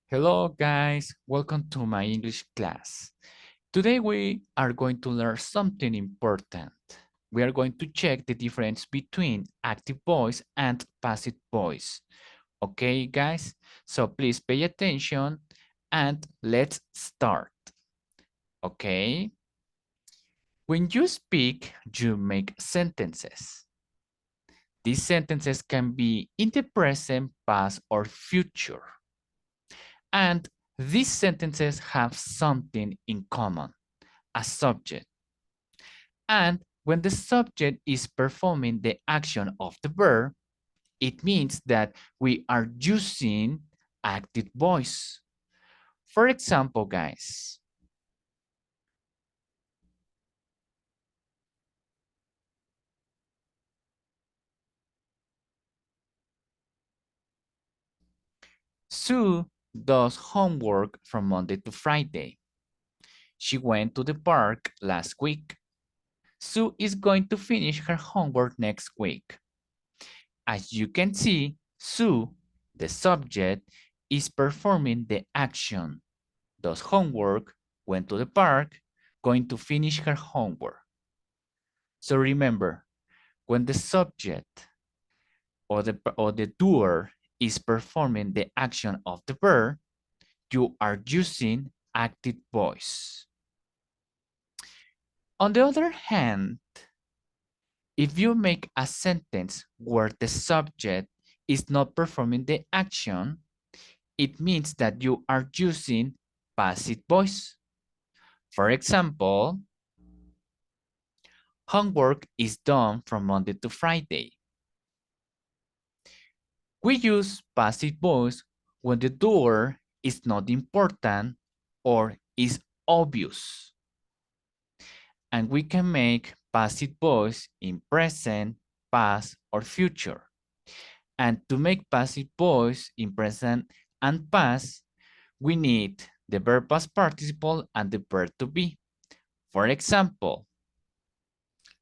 Hello guys, welcome to my English class. Today we are going to learn something important. We are going to check the difference between active voice and passive voice. Okay guys, so please pay attention and let's start. Okay, when you speak, you make sentences. These sentences can be in the present, past, or future. And these sentences have something in common, a subject. And when the subject is performing the action of the verb, it means that we are using active voice. For example, guys, Sue does homework from Monday to Friday. She went to the park last week. Sue is going to finish her homework next week. As you can see, Sue, the subject, is performing the action, does homework, went to the park, going to finish her homework. So remember, when the subject or the doer is performing the action of the verb, you are using active voice. On the other hand, if you make a sentence where the subject is not performing the action, it means that you are using passive voice. For example, homework is done from Monday to Friday. We use passive voice when the doer is not important or is obvious. And we can make passive voice in present, past, or future. And to make passive voice in present and past, we need the verb past participle and the verb to be. For example,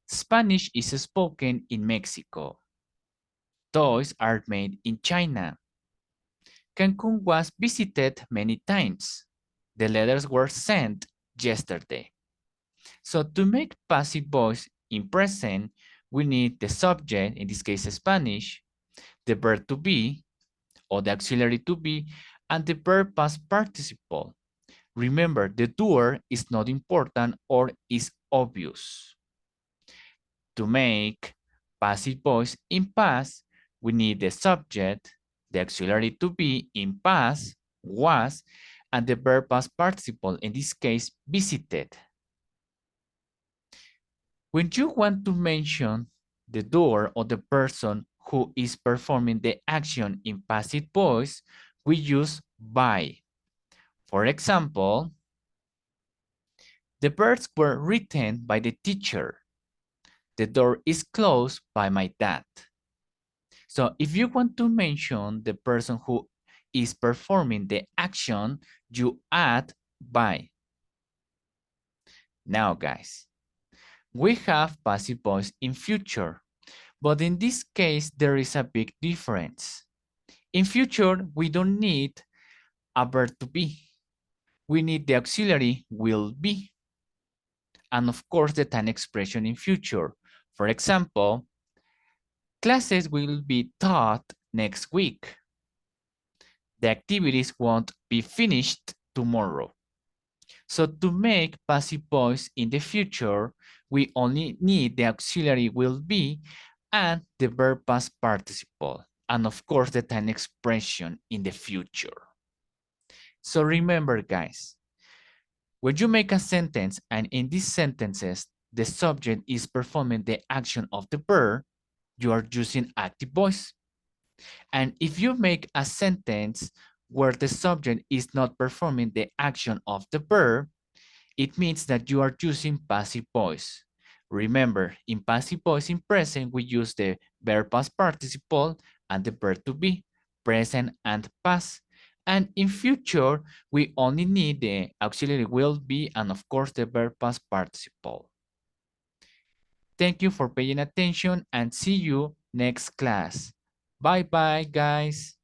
Spanish is spoken in Mexico. Toys are made in China. Cancun was visited many times. The letters were sent yesterday. So to make passive voice in present, we need the subject, in this case Spanish, the verb to be, or the auxiliary to be, and the verb past participle. Remember, the doer is not important or is obvious. To make passive voice in past, we need the subject, the auxiliary to be in past, was, and the verb past participle, in this case, visited. When you want to mention the doer or the person who is performing the action in passive voice, we use by. For example, the verbs were written by the teacher. The door is closed by my dad. So if you want to mention the person who is performing the action, you add by. Now, guys, we have passive voice in future, but in this case, there is a big difference. In future, we don't need a verb to be. We need the auxiliary will be. And of course, the time expression in future. For example, classes will be taught next week. The activities won't be finished tomorrow. So to make passive voice in the future, we only need the auxiliary will be and the verb past participle, and of course the time expression in the future. So remember, guys, when you make a sentence and in these sentences, the subject is performing the action of the verb, you are using active voice. And if you make a sentence where the subject is not performing the action of the verb, it means that you are using passive voice. Remember, in passive voice in present, we use the verb past participle and the verb to be, present and past. And in future, we only need the auxiliary will be and of course the verb past participle. Thank you for paying attention and see you next class. Bye bye, guys.